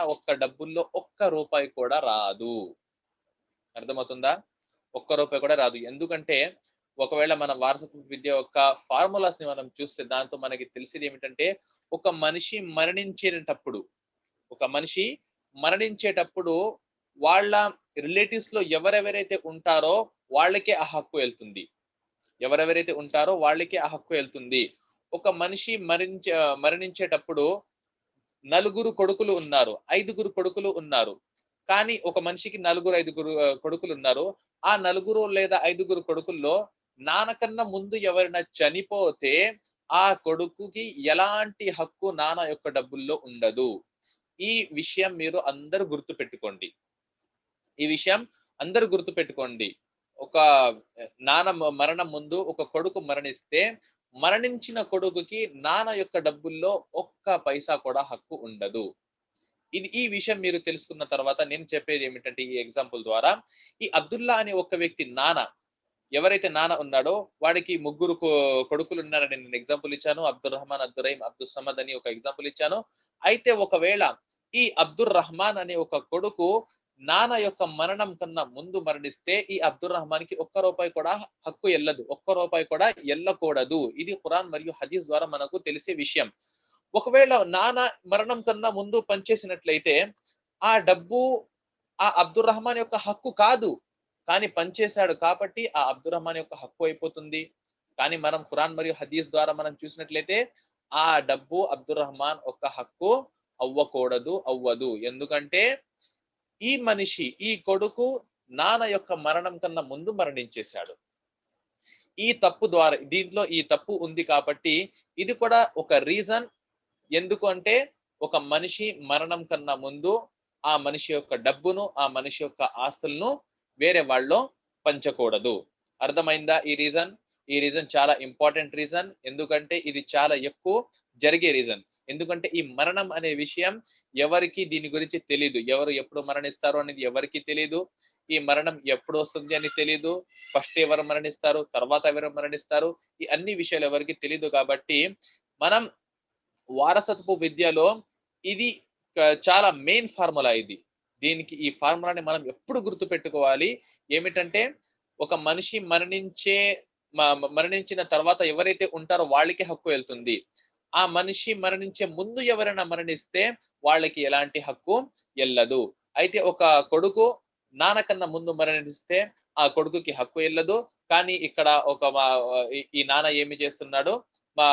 డబ్బుల్లో ఒక్క రూపాయి కూడా రాదు. అర్థమవుతుందా? ఒక్క రూపాయి కూడా రాదు. ఎందుకంటే ఒకవేళ మన వారసత్వ విద్య యొక్క ఫార్ములాస్‌ని మనం చూస్తే దాంతో మనకి తెలిసేదేమిటంటే ఒక మనిషి మరణించేటప్పుడు వాళ్ళ రిలేటివ్స్‌లో ఎవరెవరైతే ఉంటారో వాళ్ళకే ఆ హక్కు ఎళ్తుంది. ఎవరెవరైతే ఉంటారో వాళ్ళకే ఆ హక్కు ఎళ్తుంది. ఒక మనిషి మరణించేటప్పుడు నలుగురు కొడుకులు ఉన్నారు. 5గురు కొడుకులు ఉన్నారు. కానీ ఒక మనిషికి నలుగురు, 5గురు కొడుకులున్నారు. ఆ నలుగురు లేదా 5గురు కొడుకుల్లో నాన్నకన్నా ముందు ఎవరైనా చనిపోతే ఆ కొడుకుకి ఎలాంటి హక్కు నాన్న యొక్క డబ్బుల్లో ఉండదు. ఈ విషయం మీరు అందరూ గుర్తుపెట్టుకోండి. ఈ విషయం అందరూ గుర్తుపెట్టుకోండి. ఒక నాన్న మరణం ముందు ఒక కొడుకు మరణిస్తే, మరణించిన కొడుకుకి నాన్న యొక్క డబ్బుల్లో ఒక్క పైసా కూడా హక్కు ఉండదు. ఈ విషయం మీరు తెలుసుకున్న తర్వాత నేను చెప్పేదేమిటంటే ఈ ఎగ్జాంపుల్ ద్వారా, ఈ అబ్దుల్లా అనే ఒక వ్యక్తి ఎవరైతే నాన్న ఉన్నాడో వాడికి ముగ్గురు కొడుకులున్నారని నేను ఎగ్జాంపుల్ ఇచ్చాను. అబ్దుర్ రహమాన్, అబ్దుర్ రహీం, అబ్దుస్ సమద్ అని ఒక ఎగ్జాంపుల్ ఇచ్చాను. అయితే ఒకవేళ ఈ అబ్దుర్ రహమాన్ అనే ఒక కొడుకు నాన్న యొక్క మరణం కన్నా ముందు మరణిస్తే ఈ అబ్దుర్ రహమాన్‌కి ఒక్క రూపాయి కూడా హక్కు ఎల్లదు. ఒక్క రూపాయి కూడా ఎల్లకూడదు. ఇది ఖురాన్ మరియు హదీస్ ద్వారా మనకు తెలిసే విషయం. ఒకవేళ నాన్న మరణం కన్నా ముందు పంచేసినట్లయితే ఆ డబ్బు ఆ అబ్దుర్ రహమాన్ యొక్క హక్కు కాదు. కానీ పంచేశాడు కాబట్టి ఆ అబ్దుర్ రహమాన్ యొక్క హక్కు అయిపోతుంది. కానీ మనం ఖురాన్ మరియు హదీస్ ద్వారా మనం చూసినట్లయితే ఆ డబ్బు అబ్దుర్ రహమాన్ యొక్క హక్కు అవ్వదు. ఎందుకంటే ఈ కొడుకు నాన్న యొక్క మరణం కన్నా ముందు మరణించేశాడు. దీంట్లో ఈ తప్పు ఉంది కాబట్టి ఇది కూడా ఒక రీజన్. ఎందుకు అంటే ఒక మనిషి మరణం కన్నా ముందు ఆ మనిషి యొక్క డబ్బును, ఆ మనిషి యొక్క ఆస్తులను వేరే వాళ్ళలో పంచకూడదు. అర్థమైందా ఈ రీజన్? ఈ రీజన్ చాలా ఇంపార్టెంట్ రీజన్. ఎందుకంటే ఇది చాలా ఎక్కువ జరిగే రీజన్. ఎందుకంటే ఈ మరణం అనే విషయం ఎవరికీ దీని గురించి తెలీదు. ఎవరు ఎప్పుడు మరణిస్తారో అనేది ఎవరికీ తెలీదు. ఈ మరణం ఎప్పుడు వస్తుంది అని తెలీదు. ఫస్ట్ ఎవరు మరణిస్తారు, తర్వాత ఎవరు మరణిస్తారు, ఈ అన్ని విషయాలు ఎవరికీ తెలీదు కాబట్టి మనం వారసత్వపు విద్యలో ఇది చాలా మెయిన్ ఫార్ములా ఇది. దీనికి ఈ ఫార్ములాని మనం ఎప్పుడు గుర్తుపెట్టుకోవాలి. ఏమిటంటే ఒక మనిషి మరణించిన తర్వాత ఎవరైతే ఉంటారో వాళ్ళకి హక్కు వెళ్తుంది. ఆ మనిషి మరణించే ముందు ఎవరైనా మరణిస్తే వాళ్ళకి ఎలాంటి హక్కు ఎల్లదు. అయితే ఒక కొడుకు నాన్న కన్నా ముందు మరణిస్తే ఆ కొడుకుకి హక్కు ఎల్లదు. కానీ ఇక్కడ ఈ నాన్న ఏమి చేస్తున్నాడు, మా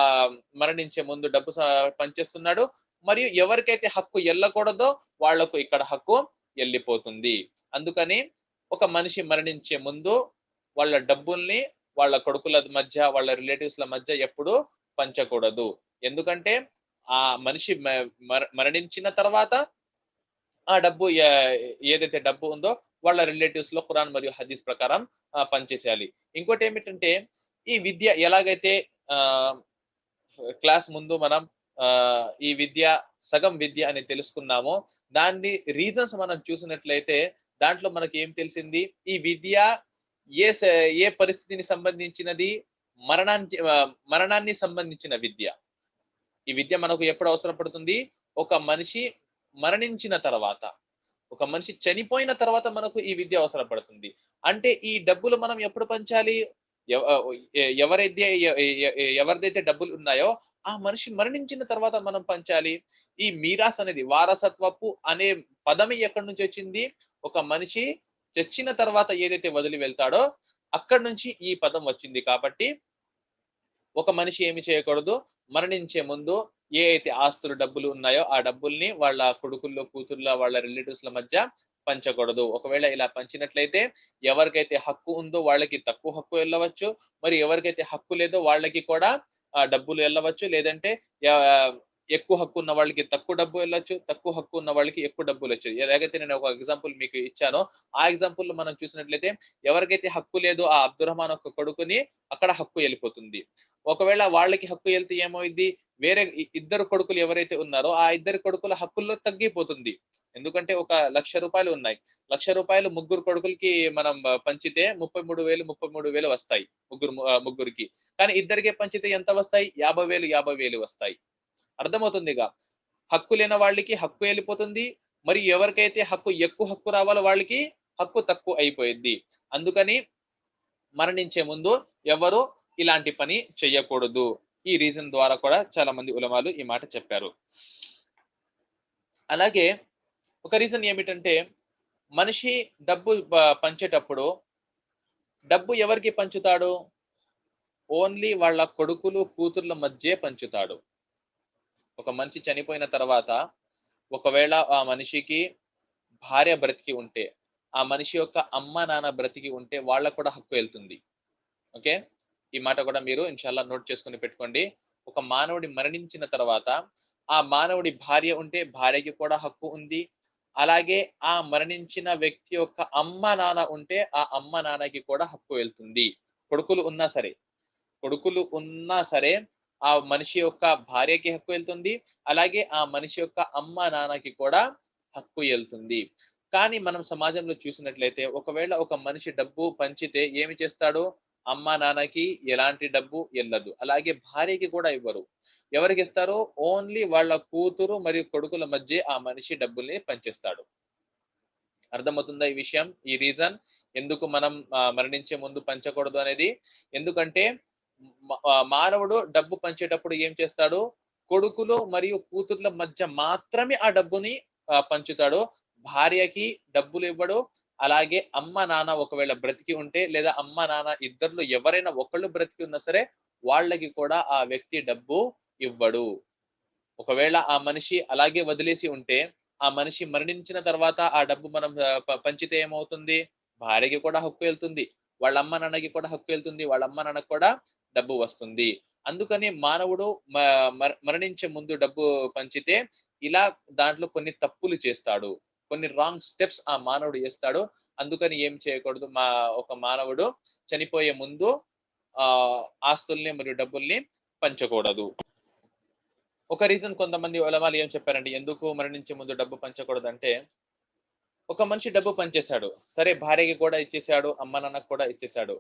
మరణించే ముందు డబ్బు పంచేస్తున్నాడు. మరియు ఎవరికైతే హక్కు ఎల్లకూడదో వాళ్లకు ఇక్కడ హక్కు ఎల్లిపోతుంది. అందుకని ఒక మనిషి మరణించే ముందు వాళ్ళ డబ్బుల్ని వాళ్ళ కొడుకుల మధ్య, వాళ్ళ రిలేటివ్స్‌ల మధ్య ఎప్పుడు పంచకూడదు. ఎందుకంటే ఆ మనిషి మరణించిన తర్వాత ఆ డబ్బు ఏదైతే డబ్బు ఉందో వాళ్ళ రిలేటివ్స్‌లో ఖురాన్ మరియు హదీస్ ప్రకారం పంచేసేయాలి. ఇంకోటి ఏమిటంటే ఈ విద్య ఎలాగైతే ఆహ్, క్లాస్ ముందు మనం ఈ విద్య సగం విద్య అని తెలుసుకున్నామో దాన్ని రీజన్స్ మనం చూసినట్లయితే దాంట్లో మనకి ఏం తెలిసింది, ఈ విద్య ఏ ఏ పరిస్థితిని సంబంధించినది, మరణాన్ని సంబంధించిన విద్య. ఈ విద్య మనకు ఎప్పుడు అవసరం పడుతుంది, ఒక మనిషి మరణించిన తర్వాత, ఒక మనిషి చనిపోయిన తర్వాత మనకు ఈ విద్య అవసరం పడుతుంది. అంటే ఈ డబ్బులు మనం ఎప్పుడు పంచాలి, ఎవరైతే ఎవరిదైతే డబ్బులు ఉన్నాయో ఆ మనిషి మరణించిన తర్వాత మనం పంచాలి. ఈ మీరాస్ అనేది వారసత్వపు అనే పదమే ఎక్కడి నుంచి వచ్చింది, ఒక మనిషి చచ్చిన తర్వాత ఏదైతే వదిలి వెళ్తాడో అక్కడి నుంచి ఈ పదం వచ్చింది. కాబట్టి ఒక మనిషి ఏమి చేయకూడదు, మరణించే ముందు ఏ అయితే ఆస్తులు డబ్బులు ఉన్నాయో ఆ డబ్బుల్ని వాళ్ళ కొడుకుల్లో, కూతుర్ల, వాళ్ళ రిలేటివ్స్‌ల మధ్య పంచకూడదు. ఒకవేళ ఇలా పంచినట్లయితే ఎవరికైతే హక్కు ఉందో వాళ్ళకి తక్కువ హక్కు ఎల్లవచ్చు. మరి ఎవరికైతే హక్కు లేదో వాళ్ళకి కూడా డబ్బులు ఎల్లవచ్చు. లేదంటే ఎక్కువ హక్కు ఉన్న వాళ్ళకి తక్కువ డబ్బు వెళ్ళొచ్చు. తక్కువ హక్కు ఉన్న వాళ్ళకి ఎక్కువ డబ్బులొచ్చు. ఎలాగైతే నేను ఒక ఎగ్జాంపుల్ మీకు ఇచ్చానో, ఆ ఎగ్జాంపుల్‌లో మనం చూసినట్లయితే ఎవరికైతే హక్కు లేదో ఆ అబ్దుర్రహమాన్ యొక్క కొడుకుని అక్కడ హక్కు ఎళ్ళిపోతుంది. ఒకవేళ వాళ్ళకి హక్కు ఎళ్తే ఏమైద్ది, వేరే ఇద్దరు కొడుకులు ఎవరైతే ఉన్నారో ఆ ఇద్దరు కొడుకుల హక్కుల్లో తగ్గిపోతుంది. ఎందుకంటే ఒక ₹1,00,000 ఉన్నాయి. ₹1,00,000 ముగ్గురు కొడుకులకి మనం పంచితే 33,000, 33,000 వస్తాయి. ముగ్గురికి. కానీ ఇద్దరికే పంచితే ఎంత వస్తాయి? 50,000, 50,000 వస్తాయి. అర్థమవుతుందిగా. హక్కు లేని వాళ్ళకి హక్కు ఎళ్ళిపోతుంది. మరి ఎవరికైతే ఎక్కువ హక్కు రావాలో వాళ్ళకి హక్కు తక్కువ అయిపోయిద్ది. అందుకని మరణించే ముందు ఎవరు ఇలాంటి పని చెయ్యకూడదు. ఈ రీజన్ ద్వారా కూడా చాలా మంది ఉలమాలు ఈ మాట చెప్పారు. అలాగే ఒక రీజన్ ఏమిటంటే మనిషి డబ్బు పంచేటప్పుడు డబ్బు ఎవరికి పంచుతాడు? ఓన్లీ వాళ్ళ కొడుకులు, కూతుర్ల మధ్యే పంచుతాడు. ఒక మనిషి చనిపోయిన తర్వాత ఒకవేళ ఆ మనిషికి భార్య బ్రతికి ఉంటే, ఆ మనిషి యొక్క అమ్మ, నాన్న బ్రతికి ఉంటే వాళ్ళకి కూడా హక్కు ఎళ్తుంది. ఓకే. ఈ మాట కూడా మీరు ఇన్‌షాల్లా నోట్ చేసుకొని పెట్టుకోండి. ఒక మానవుడి మరణించిన తర్వాత ఆ మానవుడి భార్య ఉంటే భార్యకి కూడా హక్కు ఉంది. అలాగే ఆ మరణించిన వ్యక్తి యొక్క అమ్మ, నాన్న ఉంటే ఆ అమ్మ, నాన్నకి కూడా హక్కు వెళ్తుంది. కొడుకులు ఉన్నా సరే. కొడుకులు ఉన్నా సరే ఆ మనిషి యొక్క భార్యకి హక్కు వెళ్తుంది. అలాగే ఆ మనిషి యొక్క అమ్మ, నాన్నకి కూడా హక్కు ఎళ్తుంది. కానీ మనం సమాజంలో చూసినట్లయితే ఒకవేళ ఒక మనిషి డబ్బు పంచితే ఏమి చేస్తాడు? అమ్మ, నాన్నకి ఎలాంటి డబ్బు ఎల్లదు. అలాగే భార్యకి కూడా ఇవ్వరు. ఎవరికిస్తారు? ఓన్లీ వాళ్ళ కూతురు మరియు కొడుకుల మధ్యే ఆ మనిషి డబ్బుల్ని పంచేస్తాడు. అర్థమవుతుందా ఈ విషయం? ఈ రీజన్ ఎందుకు మనం మరణించే ముందు పంచకూడదు అనేది? ఎందుకంటే మానవుడు డబ్బు పంచేటప్పుడు ఏం చేస్తాడు? కొడుకులు మరియు కూతుర్ల మధ్య మాత్రమే ఆ డబ్బుని పంచుతాడు. భార్యకి డబ్బులు ఇవ్వడు. అలాగే అమ్మ, నాన్న ఒకవేళ బ్రతికి ఉంటే లేదా అమ్మ, నాన్న ఇద్దరిలో ఎవరైనా ఒకళ్ళు బ్రతికి ఉన్నా సరే వాళ్ళకి కూడా ఆ వ్యక్తి డబ్బు ఇవ్వడు. ఒకవేళ ఆ మనిషి అలాగే వదిలేసి ఉంటే, ఆ మనిషి మరణించిన తర్వాత ఆ డబ్బు మనం పంచితే ఏమవుతుంది? భార్యకి కూడా హక్కు ఎళ్తుంది. వాళ్ళ అమ్మ, నాన్నకి కూడా హక్కు ఎళ్తుంది. వాళ్ళ అమ్మ, నాన్నకి కూడా డబ్బు వస్తుంది. అందుకని మానవుడు మరణించే ముందు డబ్బు పంచితే ఇలా దాంట్లో కొన్ని తప్పులు చేస్తాడు, కొన్ని రాంగ్ స్టెప్స్ ఆ మానవుడు చేస్తాడు. అందుకని ఏం చేయకూడదు, ఒక మానవుడు చనిపోయే ముందు ఆస్తుల్ని మరియు డబ్బుల్ని పంచకూడదు. ఒక రీజన్ కొంతమంది ఉలమాలు ఏం చెప్పారంటే ఎందుకు మరణించే ముందు డబ్బు పంచకూడదంటే, ఒక మనిషి డబ్బు పంచేశాడు. సరే భార్యకి కూడా ఇచ్చేశాడు, అమ్మ నాన్నకు కూడా ఇచ్చేశాడు.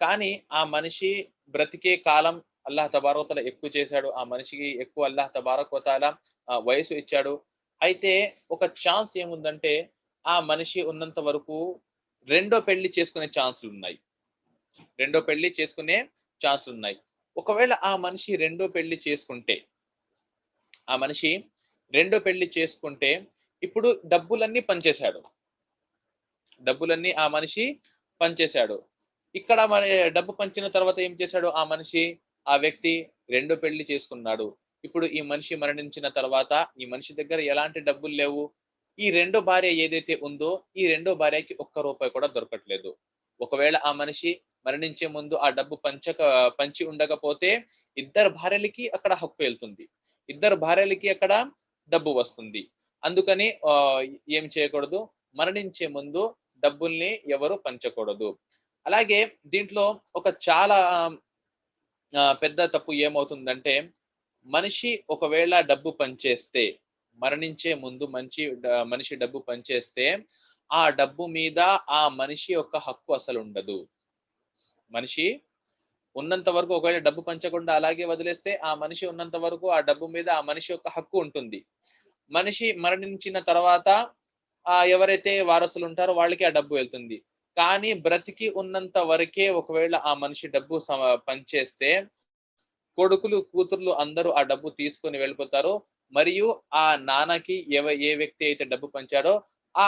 కానీ ఆ మనిషి బ్రతికే కాలం అల్లాహ్ తబారక్ వ తఆలా ఎక్కువ చేశాడు. ఆ మనిషికి ఎక్కువ అల్లాహ్ తబారక్ వ తఆలా వయసు ఇచ్చాడు. అయితే ఒక ఛాన్స్ ఏముందంటే ఆ మనిషి ఉన్నంత వరకు రెండో పెళ్లి చేసుకునే ఛాన్సులున్నాయి. రెండో పెళ్లి చేసుకునే ఛాన్సులున్నాయి. ఒకవేళ ఆ మనిషి రెండో పెళ్లి చేసుకుంటే ఆ మనిషి రెండో పెళ్లి చేసుకుంటే ఇప్పుడు డబ్బులన్నీ పంచేశాడు. డబ్బులన్నీ ఆ మనిషి పంచేశాడు. ఇక్కడ మరి డబ్బు పంచిన తర్వాత ఏం చేశాడు ఆ మనిషి, ఆ వ్యక్తి రెండో పెళ్లి చేసుకున్నాడు. ఇప్పుడు ఈ మనిషి మరణించిన తర్వాత ఈ మనిషి దగ్గర ఎలాంటి డబ్బులు లేవు. ఈ రెండో భార్య ఏదైతే ఉందో ఈ రెండో భార్యకి ఒక్క రూపాయి కూడా దొరకట్లేదు. ఒకవేళ ఆ మనిషి మరణించే ముందు ఆ డబ్బు పంచి ఉండకపోతే ఇద్దరు భార్యలకి అక్కడ హక్కు వెళ్తుంది. ఇద్దరు భార్యలకి అక్కడ డబ్బు వస్తుంది. అందుకని ఏం చేయకూడదు, మరణించే ముందు డబ్బుల్ని ఎవరు పంచకూడదు. అలాగే దీంట్లో ఒక చాలా పెద్ద తప్పు ఏమవుతుందంటే, మనిషి ఒకవేళ డబ్బు పంచేస్తే, మరణించే ముందు మనిషి డబ్బు పంచేస్తే, ఆ డబ్బు మీద ఆ మనిషి యొక్క హక్కు అసలుండదు. మనిషి ఉన్నంత వరకు ఒకవేళ డబ్బు పంచకుండా అలాగే వదిలేస్తే, ఆ మనిషి ఉన్నంత వరకు ఆ డబ్బు మీద ఆ మనిషి యొక్క హక్కు ఉంటుంది. మనిషి మరణించిన తర్వాత ఎవరైతే వారసులు ఉంటారో వాళ్ళకి ఆ డబ్బు వెళ్తుంది. కానీ బ్రతికి ఉన్నంత వరకే ఒకవేళ ఆ మనిషి డబ్బు పంచేస్తే కొడుకులు, కూతుర్లు అందరూ ఆ డబ్బు తీసుకొని వెళ్ళిపోతారు. మరియు ఆ నాన్నకి ఏ వ్యక్తి అయితే డబ్బు పంచాడో ఆ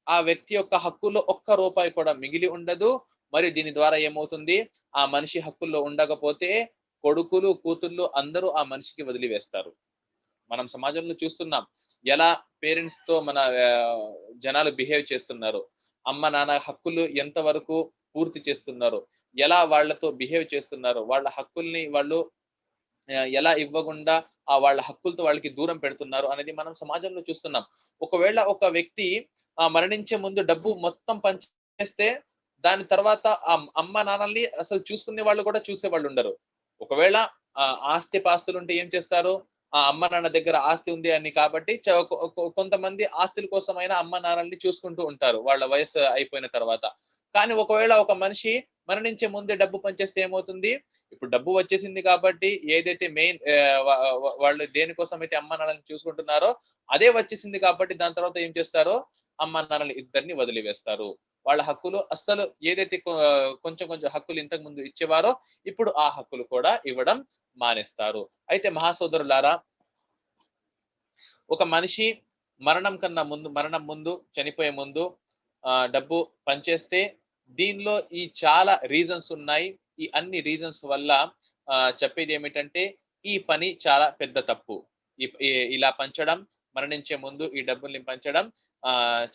ఆ వ్యక్తి యొక్క హక్కులో ఒక్క రూపాయి కూడా మిగిలి ఉండదు. మరియు దీని ద్వారా ఏమవుతుంది, ఆ మనిషి హక్కుల్లో ఉండకపోతే కొడుకులు, కూతుర్లు అందరూ ఆ మనిషికి వదిలివేస్తారు. మనం సమాజంలో చూస్తున్నాం. ఎలా పేరెంట్స్ తో మన జనాలు బిహేవ్ చేస్తున్నారు. అమ్మ, నాన్న హక్కులు ఎంత వరకు పూర్తి చేస్తున్నారు. ఎలా వాళ్ళతో బిహేవ్ చేస్తున్నారు. వాళ్ళ హక్కుల్ని వాళ్ళు ఎలా ఇవ్వకుండా వాళ్ళ హక్కులతో వాళ్ళకి దూరం పెడుతున్నారు అనేది మనం సమాజంలో చూస్తున్నాం. ఒకవేళ ఒక వ్యక్తి మరణించే ముందు డబ్బు మొత్తం పంచేస్తే దాని తర్వాత అమ్మ, నాన్నల్ని అసలు చూసుకునే వాళ్ళు కూడా చూసేవాళ్ళు ఉండరు. ఒకవేళ ఆస్తిపాస్తులుంటే ఏం చేస్తారు? అమ్మ నాన్న దగ్గర ఆస్తి ఉంది అని కాబట్టి కొంతమంది ఆస్తుల కోసమైనా అమ్మ నాన్నల్ని చూసుకుంటూ ఉంటారు వాళ్ళ వయసు అయిపోయిన తర్వాత. కానీ ఒకవేళ ఒక మనిషి మరణించే ముందే డబ్బు పంచేస్తే ఏమవుతుంది? ఇప్పుడు డబ్బు వచ్చేసింది కాబట్టి ఏదైతే మెయిన్ వాళ్ళు దేనికోసమైతే అమ్మ నాన్నల్ని చూసుకుంటున్నారో అదే వచ్చేసింది కాబట్టి దాని తర్వాత ఏం చేస్తారో అమ్మ నాన్నలు ఇద్దరిని వదిలివేస్తారు. వాళ్ళ హక్కులు అస్సలు ఏదైతే కొంచెం కొంచెం హక్కులు ఇంతకు ముందు ఇచ్చేవారో ఇప్పుడు ఆ హక్కులు కూడా ఇవ్వడం మానేస్తారు. అయితే మహాసోదరులారా, ఒక మనిషి మరణం ముందు చనిపోయే ముందు డబ్బు పంచేస్తే దీనిలో ఈ చాలా రీజన్స్ ఉన్నాయి. ఈ అన్ని రీజన్స్ వల్ల చెప్పేది ఏమిటంటే ఈ పని చాలా పెద్ద తప్పు. ఇలా పంచడం, మరణించే ముందు ఈ డబ్బుల్ని పంచడం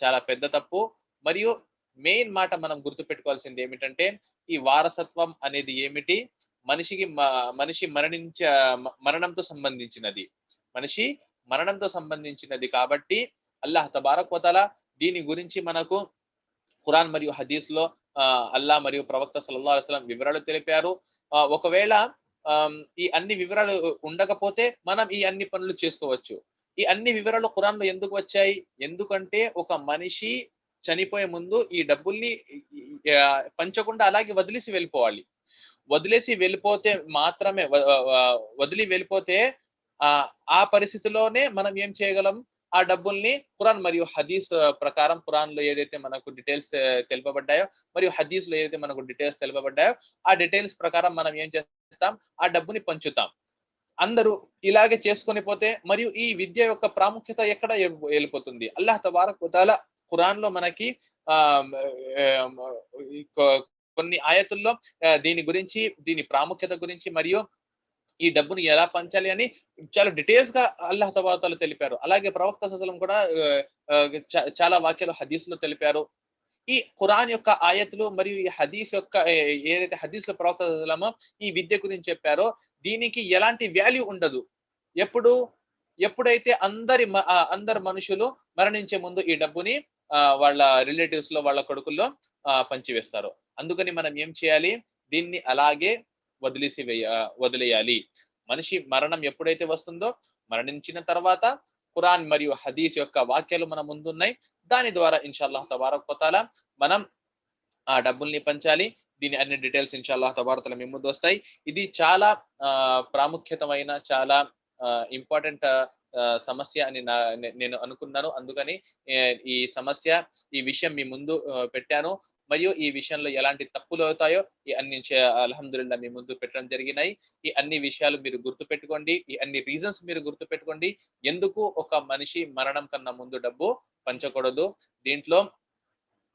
చాలా పెద్ద తప్పు. మరియు మెయిన్ మాట మనం గుర్తుపెట్టుకోవాల్సింది ఏమిటంటే ఈ వారసత్వం అనేది ఏమిటి? మనిషి మరణంతో సంబంధించినది. మనిషి మరణంతో సంబంధించినది కాబట్టి అల్లాహ్ తబారక్ వ తఆలా దీని గురించి మనకు ఖురాన్ మరియు హదీస్ లో అల్లాహ్ మరియు ప్రవక్త సల్లల్లాహు అలైహి వసల్లం వివరాలు తెలిపారు. ఒకవేళ ఈ అన్ని వివరాలు ఉండకపోతే మనం ఈ అన్ని పనులు చేసుకోవచ్చు. ఈ అన్ని వివరాలు ఖురాన్ లో ఎందుకు వచ్చాయి? ఎందుకంటే ఒక మనిషి చనిపోయే ముందు ఈ డబ్బుల్ని పంచకుండా అలాగే వదిలేసి వెళ్ళిపోవాలి. వదిలేసి వెళ్ళిపోతే మాత్రమే వదిలి వెళ్ళిపోతే ఆ పరిస్థితిలోనే మనం ఏం చేయగలం? ఆ డబ్బుల్ని ఖురాన్ మరియు హదీస్ ప్రకారం ఖురాన్‌లో ఏదైతే మనకు డీటెయిల్స్ తెలుపబడ్డాయో మరియు హదీస్‌లో ఏదైతే మనకు డీటెయిల్స్ తెలుపబడ్డాయో ఆ డీటెయిల్స్ ప్రకారం మనం ఏం చేస్తాం? ఆ డబ్బుని పంచుతాం. అందరూ ఇలాగే చేసుకొని పోతే మరియు ఈ విద్య యొక్క ప్రాముఖ్యత ఎక్కడ వెళ్ళిపోతుంది? అల్లాహ్ తబారక్ వ తఆలా ఖురాన్‌లో మనకి ఆహ్, ఆహ్, కొన్ని ఆయతుల్లో దీని గురించి, దీని ప్రాముఖ్యత గురించి మరియు ఈ డబ్బుని ఎలా పంచాలి అని చాలా డీటెయిల్స్ గా అల్లాహ్ తబారక్ వ తఆలా తెలిపారు. అలాగే ప్రవక్త సల్లల్లాహు అలైహి వసల్లం కూడా చాలా వాక్యాలు హదీస్‌లో తెలిపారు. ఈ ఖురాన్ యొక్క ఆయతులు మరియు ఈ హదీస్ యొక్క ఏదైతే హదీస్‌లో ప్రవక్త సల్లల్లాహు ఈ విద్య గురించి చెప్పారో దీనికి ఎలాంటి వాల్యూ ఉండదు. ఎప్పుడు ఎప్పుడైతే అందరు మనుషులు మరణించే ముందు ఈ డబ్బుని వాళ్ళ రిలేటివ్స్‌లో వాళ్ళ కొడుకుల్లో పంచివేస్తారో. అందుకని మనం ఏం చేయాలి? దీన్ని అలాగే వదిలేయాలి. మనిషి మరణం ఎప్పుడైతే వస్తుందో మరణించిన తర్వాత ఖురాన్ మరియు హదీస్ యొక్క వాక్యాలు మన ముందున్నాయి. దాని ద్వారా ఇన్‌షాఅల్లాహ్ తబారక్ వ తఆలా మనం ఆ డబ్బుల్ని పంచాలి. దీని అన్ని డీటెయిల్స్ ఇన్‌షాఅల్లాహ్ తబారక్ వ తఆలా మీ ముందొస్తాయి. ఇది చాలా ప్రాముఖ్యతమైన చాలా ఇంపార్టెంట్ సమస్య అని నేను అనుకున్నాను. అందుకని ఈ సమస్య, ఈ విషయం మీ ముందు పెట్టాను. మరియు ఈ విషయంలో ఎలాంటి తప్పులవుతాయో ఈ అన్ని అల్హమ్దులిల్లాహ్ మీ ముందు పెట్టడం జరిగినాయి. ఈ అన్ని విషయాలు మీరు గుర్తుపెట్టుకోండి. ఈ అన్ని రీజన్స్ మీరు గుర్తుపెట్టుకోండి. ఎందుకు ఒక మనిషి మరణం కన్నా ముందు డబ్బు పంచకూడదు. దీంట్లో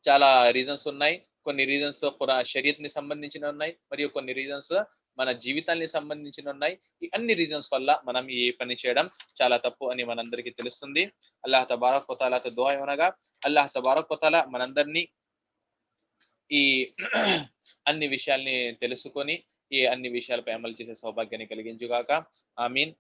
చాలా రీజన్స్ ఉన్నాయి. కొన్ని రీజన్స్ షరియత్‌ని సంబంధించినవున్నాయి. మరియు కొన్ని రీజన్స్ మన జీవితాల్ని సంబంధించినున్నాయి. ఈ అన్ని రీజన్స్ వల్ల మనం ఈ పని చేయడం చాలా తప్పు అని మనందరికీ తెలుస్తుంది. అల్లాహ్ తబారక్ వ తఆలాతో దుఆ ఏమనగా అల్లాహ్ తబారక్ వ తఆలా మనందరినీ ఈ అన్ని విషయాల్ని తెలుసుకొని, ఈ అన్ని విషయాలపై అమలు చేసే సౌభాగ్యాన్ని కలిగించుగాక. ఆమీన్.